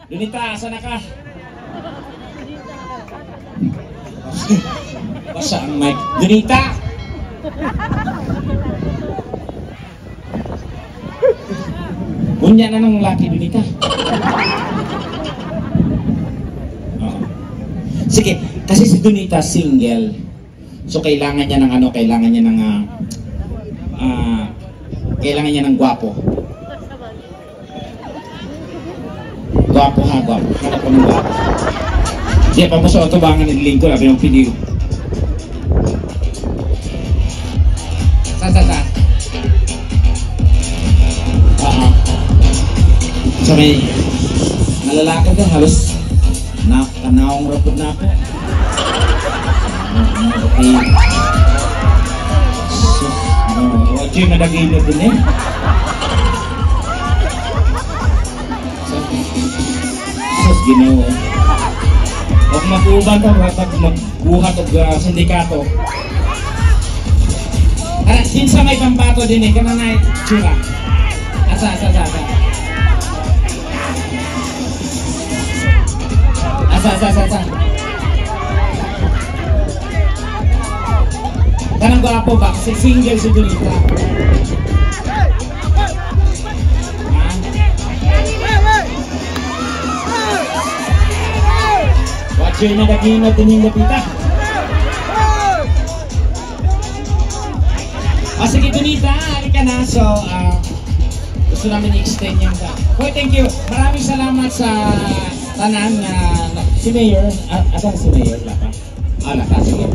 Lunita, asa na ka? Basa ang mic. Lunita! Bunya na ng laki, Lunita. Sige, kasi si Donita single. So kailangan niya ng ano, kailangan niya ng gwapo. Gwapo ha, gwapo. Hanap ko ng gwapo. Di pa mo sa otobangan ng lingko, labi ng video. Sa. So may nalalakad ka, halos kanawang rapod na ako. Okay. So, wag yung nadagay na din eh. Sus, Ginoo. Huwag mag-uban ka, magbuhat o sindikato. Sinsa may pambato din eh, kana na tsura. Asa. Kanang gwapo ba? Kasi single si Donita. Watch yun na nag-ingat din yung Donita. Sige Donita, halika na. So, gusto namin i-extend yung Hoy, thank you. Maraming salamat sa tanan na si Mayor. Asan si Mayor? Laka? Laka. Sige.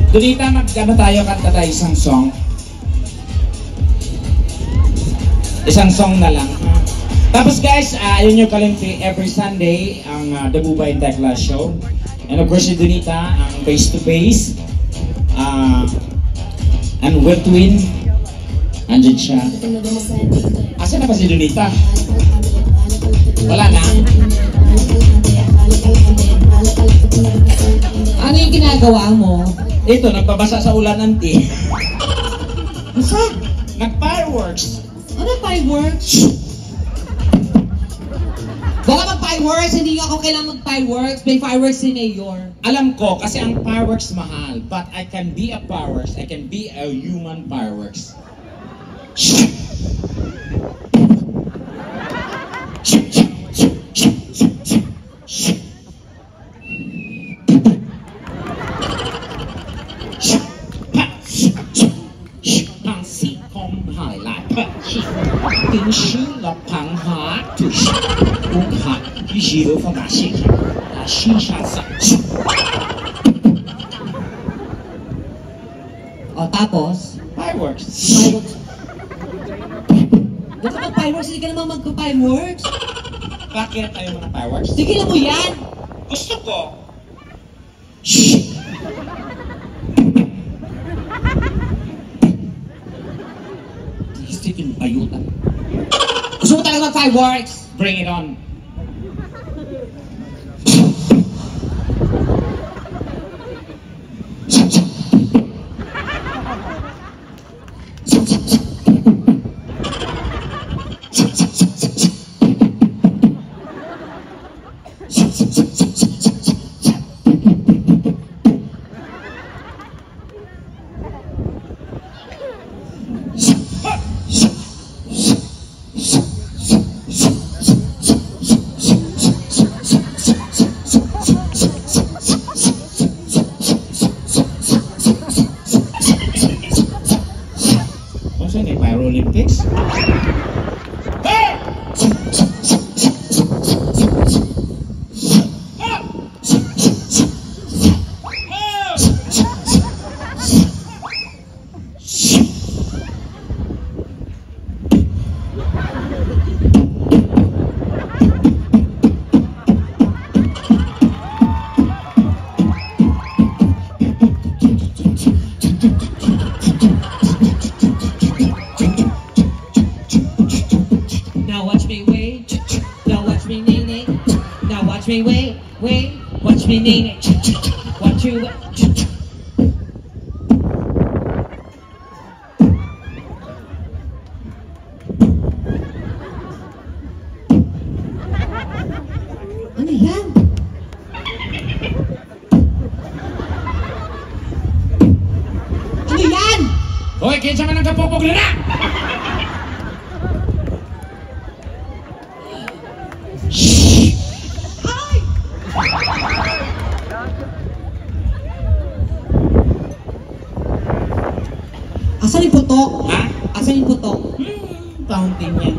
Donita, mag-ano tayo, kanta tayo isang song. Isang song na lang. Tapos guys, ayun nyo kalimti, every Sunday, ang The Bubay and Tekla Show. And of course, si Donita, ang face-to-face. And Wet Twin, andyan siya. Asan na ba si Donita? Wala na? Ano yung ginagawa mo? Ito, nagbabasa sa ulan nanti. Basta? Nag-fireworks. Ano fireworks? Baka mag-fireworks, hindi ako kailangan mag-fireworks. May fireworks si Mayor. Alam ko, kasi ang fireworks mahal. But I can be a fireworks. I can be a human fireworks. O, tapos? Fireworks. Huwag ka mag-fireworks, hindi ka naman mag-fireworks. Bakit tayo mga fireworks? Sige lang mo yan! Gusto ko. Isipin ayutan. Gusto mo talaga mag-fireworks? Bring it on. Olympics. me, wait, watch me name it. Watch you. Hoy, kinsa man ang kapopog na na! Shhh! Ay! Asan yung putok? Ha? Asan yung putok? Fountain yan.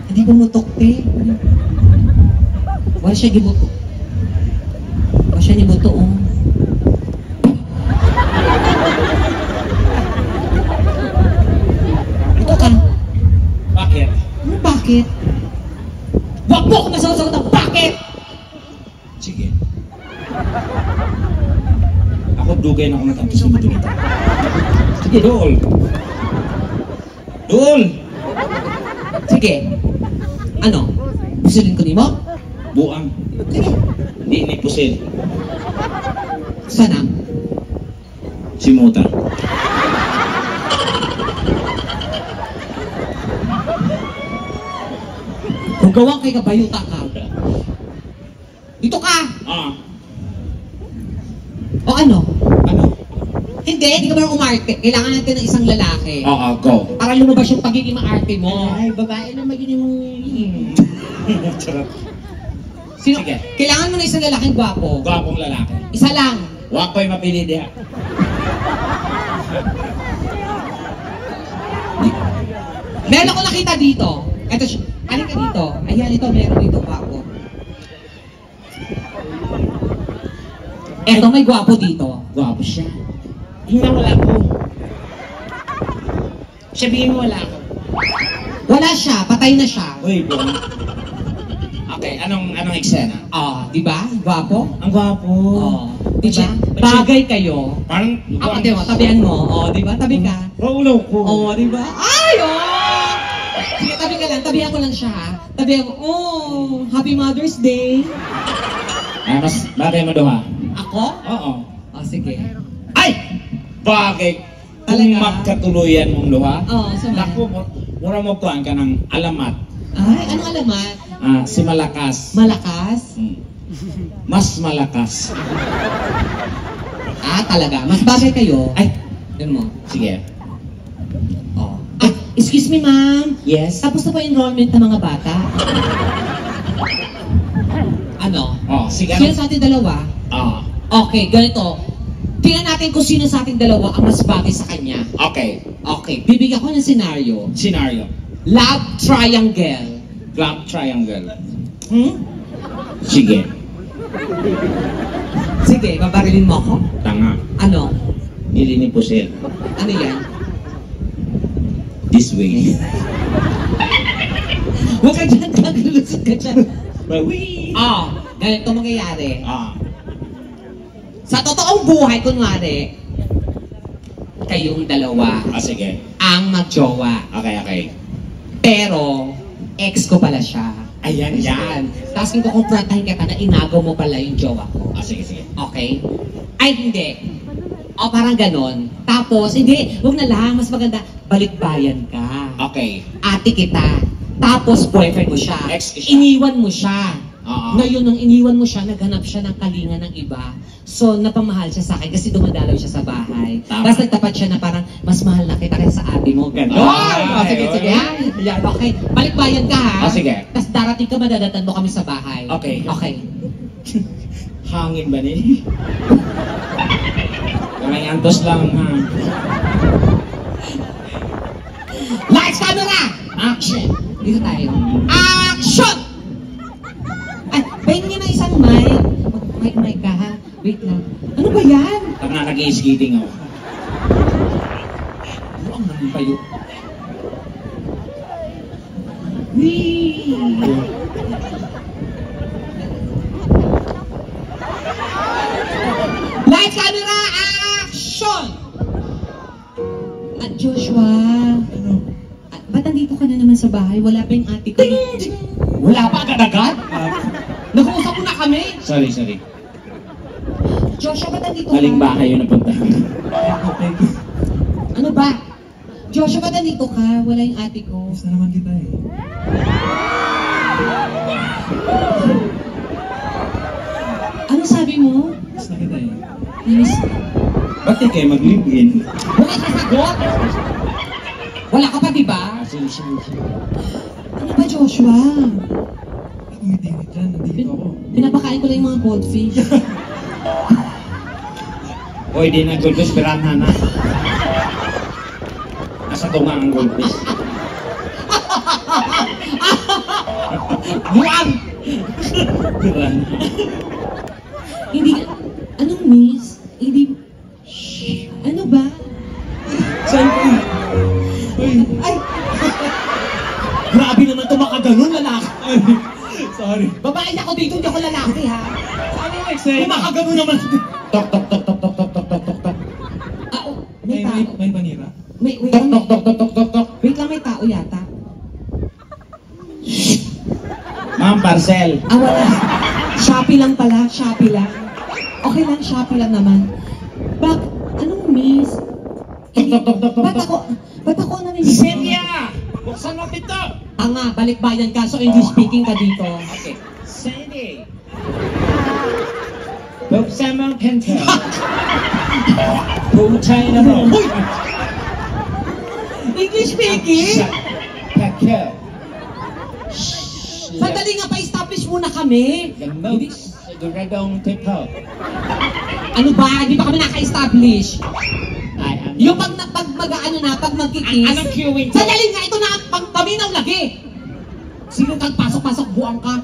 Hindi pumutok, te. Wala siya gibuto. Wala siya gibuto, oh. Ito ka. Bakit? Ano, bakit? Wag mo akong nasasagot ng bakit! Sige. Ako dugay na ako natapos dito. Sige, Dol. Dol! Sige. Ano? Pusulin ko ni mo? Buang. Sige. Hindi ni pusil. Sana? Si Muta. Kung gawang kay kabayuta ka. Dito ka! Ah. O ano? Ano? Hindi ka ba umarte? Kailangan natin ng isang lalaki. Oo, go. Para lumabas yung pagiging maarte mo. Ay, babae na magiging mo. Charot. Sino? Sige. Kailangan mo na isang lalaking gwapo. Gwapong lalaki. Isa lang. Wako'y mapili diha. Meron ako nakita dito. Ito siya. Halika dito. Ayan, ito. Meron dito gwapo. Eto, may gwapo dito. Gwapo siya. Hindi na wala ko. Sabihin mo wala ko. Wala siya. Patay na siya. Uy, buwan. Okay, anong eksena? Di ba? Gwapo? Ang gwapo. Di ba? Bagay kayo. Parang... Di ba? Tabihan mo. Di ba? Tabi ka. Ulo ko. Di ba? Ay, Sige, tabi ka lang. Tabihan ko lang siya, ha? Tabihan ko. Happy Mother's Day. Ah, mas bagay mo doon ha? Ako? Oo. Sige. Ay! Bagay. Kung Talaga? magkatuluyan mong duha. Sama. Naku, mura mo kuhaan ka ng alamat. Ay, anong alamat? Si Malakas. Malakas? Mas malakas. Talaga. Mas bagay kayo. Ay, Yan mo. sige. Excuse me, ma'am. Yes? Tapos na po yung enrollment ng mga bata? Ano? Sige. Sino sa ating dalawa? Okay, ganito. Tingnan natin kung sino sa ating dalawa ang mas bagay sa kanya. Okay. Okay, bibigyan ko ng senaryo. Scenario. Love triangle. Club triangle. Sige, babarilin mo ako? Tanga. Ano? Nili ni Pusil. Ano yan? This way. Huwag ka dyan, kagalusot ka dyan. Bawi. Ganito mangyayari. Sa Sa totoong buhay, kunwari, kayong dalawa sige. ang magjowa. Okay. Pero, ex ko pala siya. Ayan. Tapos kung kukumprantahin kita na inagaw mo pala yung jowa ko. Sige. Okay? Ay, hindi. Parang ganon. Tapos, hindi, huwag na lang. Mas maganda, balikbayan ka. Okay. Ate kita. Tapos, boyfriend mo siya. Ex ko siya. Iniwan mo siya. Oo. Ngayon, nung iniwan mo siya, naghanap siya ng kalinga ng iba. So, napamahal siya sa akin kasi dumadalaw siya sa bahay. Tama. Tapos nagtapat siya na parang, mas mahal na kita kaysa sa ate mo. Ganon. Sige. Yan, okay. Balikbayan ka, ha? Sige. Tapos darating ka, madadatan mo kami sa bahay. Okay. Hangin ba ni? May antos lang ha. Lights, camera! Action! Dito tayo. Action! Ay, pahingin na isang mic. Mic ka, ha? Wait lang. Ano ba yan? Tama nag-i-skating ako. Ano ang nanipayo? Wee! Lights, camera, action! Joshua, ba't nandito ka na naman sa bahay? Wala pa yung ate ko. Wala pa agad-agad? Nag-uusap mo na kami. Sorry. Joshua, ba't nandito Maling ka? bahay yun napuntahan. Ano ba? Joshua, ba't nandito ka? Wala yung ate ko. Gusto naman kita eh. automatic eh, mag-live-in. Wala ka sagot! Wala ka pa, di ba? Sige, sige, sige. Ano ba, Joshua? Hindi dyan, nandito ako. Pinapakain ko lang yung mga goldfish. Hoy, di na goldfish, piranha na. Nasa tunga ang goldfish. Buang! Piranha. Hindi, anong miss? Hindi, ano ba? Saan ka? Uy, Ay! Grabe naman ito makaganon, lalaki. sorry. Babae ako dito, hindi ako lalaki, ha? Ano yung eksena? Kumakaganon naman. Tok, tok, tok, tok, tok, tok, tok, tok, tok, tok. Ah, oh, may tao. May panira? Wait Tok, lang. tok, tok, tok, tok, tok, tok. Wait lang, may tao yata. Ma'am, parcel. Ah, wala. Shopee lang pala, Shopee lang. Okay lang, Shopee lang naman. Bak, anong miss? Tok, tok, tok, tok, tok. Ba't ako narinig? Celia! Buksan mo pito! Ah nga, balikbayan ka, so English speaking ka dito. Okay. Sandy! Buksan mo ang pinto. Putay na mo. English speaking? Pako. Sandali nga, pa-establish muna kami. Hindi. Siguradong pito. Ano ba? Hindi pa kami naka-establish. I am... Yung pag mag-ano na, pag magkikiss. Anong queuing ko? Sandali nga, ito na, paminaw lagi. Sino kang pasok-pasok, buwang ka.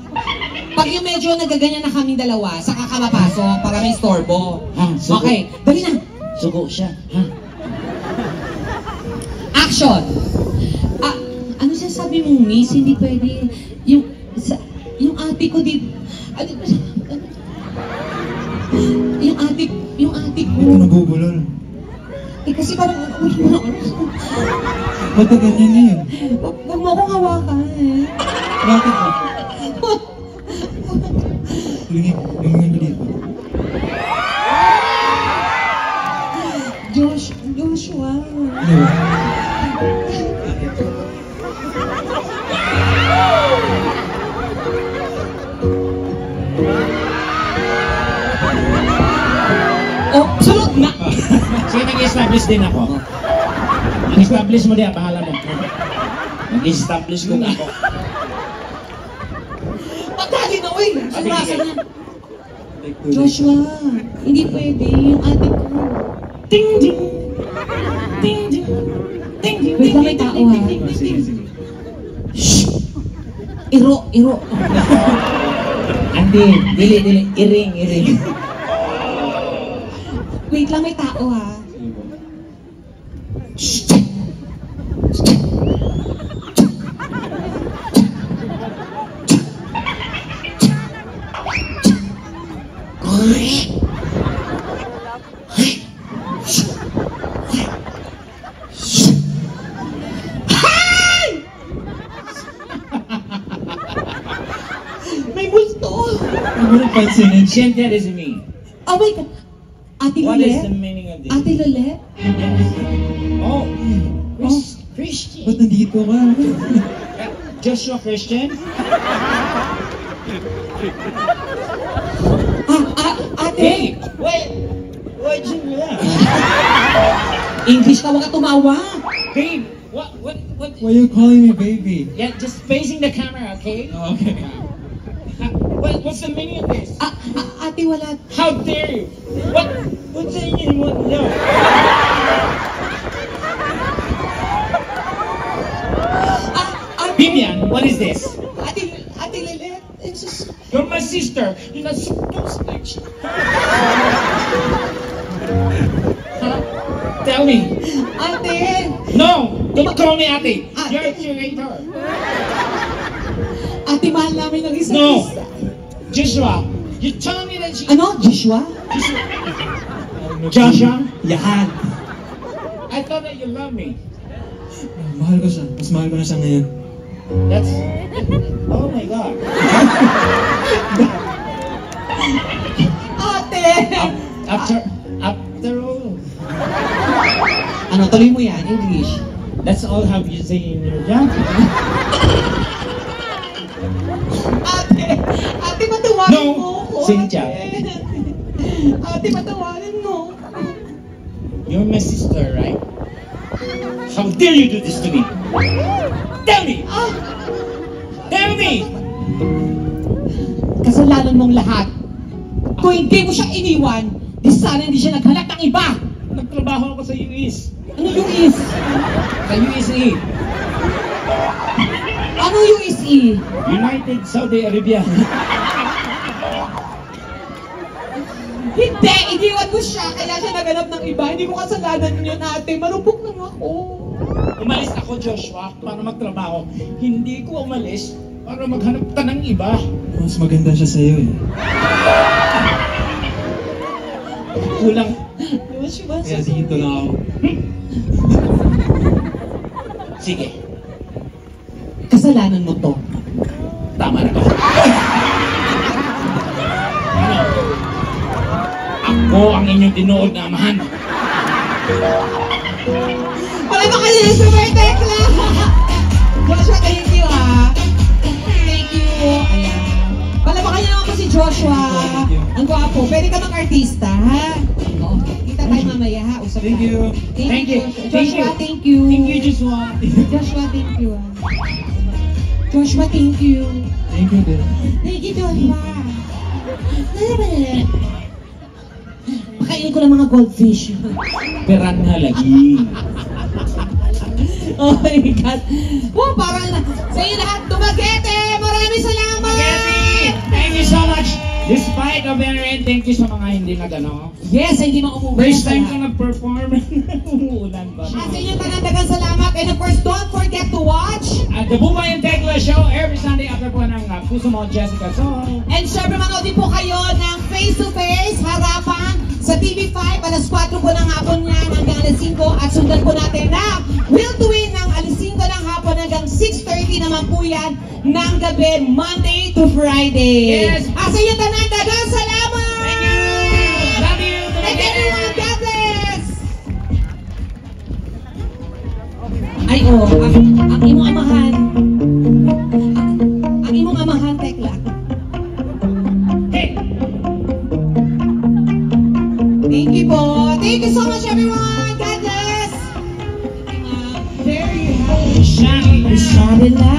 Pag yung medyo nagaganyan na kami dalawa, saka ka mapasok para may storbo. Ha, sugo. Okay, dali na. Sugo siya. Ha? Action! Ah, ano sasabi mo, miss? Hindi pwede. Yung ate ko di... Yung ate ko... Ito nabubulol. Eh kasi parang... Ba't na ganyan na yun? Huwag mo akong hawakan. Bakit ba? Lingin mo dito. Joshua. Ano ba? Oh, sunod na! Sige, nag-establish din ako. Nag-establish mo din, bahala mo. Nag-establish ko ako. Pagdali na, uy! Sumasa na. Take two. Joshua, hindi pwede. Yung ate ko. Ding, ding! Ding, ding! Ding, ding, Wait lang, may tao, ha? Ah, sige, sige. Iro. Andi, dili, iring. Wait lang, may tao, ha? Sige po. May gusto! Ano mo rin pansinin? Cynthia is me. Oh my God! Ate What is the Lolet? meaning of this? Ate Lolet? Oh, Oh, Christian. ba't nandito ka? Joshua Christian? Ate! Hey, what'd you do that? English ka, huwag ka tumawa! Babe, what? Why are you calling me baby? Yeah, just facing the camera, okay? Oh, okay. What's the meaning of this? Ate, wala. How dare you? What's the meaning? No. Ate, Vivian, what is this? Ate Lolet, it's just... You're my sister. You're not supposed to. Huh? Tell me. Ate! No, don't call me Ate. Ate. You're a curator. Ate, mahal namin ng isa't No. isa. Joshua, you tell me that she... Ano? Joshua? Joshua? Yan! I thought that you love me. Mahal ko siya. Mas mahal ko na siya ngayon. That's... Oh my God. Ate! After all, Ano, tuloy mo yan, English. that's all have you say in your job. Ate, patawarin No, mo ako. Cynthia. Ate, patawarin mo. You're my sister, right? How dare you do this to me? Tell me! Ah, Tell me! kasalanan mong lahat. Kung hindi mo siya iniwan, di sana hindi siya naghanap ng iba. Nagtrabaho ako sa US. Ano yung is? Sa USA. Ano yung is-i? United Saudi Arabia. Hindi! Iniwan mo siya, kaya siya naghanap ng iba. Hindi ko kasalanan yun, ate. Marupok lang ako. Umalis ako, Joshua, para magtrabaho. Hindi ko umalis para maghanap ka ng iba. Mas maganda siya sa'yo eh. Kulang. Joshua, Kaya dito lang ako. Sige, kasalanan mo to. tama na ba? Ano? Ako ang inyong tinuod na amahan. Wala ba kayo yung super tekla? Joshua, thank you Thank you. Ayan. Wala ba kayo naman po si Joshua? Thank you. Ang gwapo. Pwede ka mag-artista, ha? Oo. Kita tayo mamaya, ha? Usap Thank tayo. you. Thank you. Thank Joshua, you. thank you. Thank you, Joshua. Joshua, thank you. Joshua, thank you. Thank you din. Thank you, Joshua. Pakainin ko ng mga goldfish. Piranha lagi. Oh my God. Oh, parang sa inyo lahat, Dumaguete! Maraming salamat! Getty, thank you so much. Despite of the rain, thank you sa mga hindi nagano. Yes, hindi maumuwi. First time ko nag-perform. Umuulan pa. At sa inyo, dagan salamat. And of course, don't forget to watch. At the Bumay and Tekla Show every Sunday after po ng Puso Mo Jessica. So, And syempre, manood din po kayo ng face-to-face harapan sa TV5 alas 4 po ng hapon yan hanggang alas 5 at sundan po natin na Will to Win ng alas 5 ng hapon hanggang 6:30 naman po yan ng gabi, Monday to Friday. Yes. At sa inyo, dagan salamat! thank you! Love you! Thank you everyone, God bless! Ay, ang imong amahan. Ang imong amahan, Tekla. Hey! Thank you po. Thank you so much, everyone. God bless. There you have it. Shine. Shine it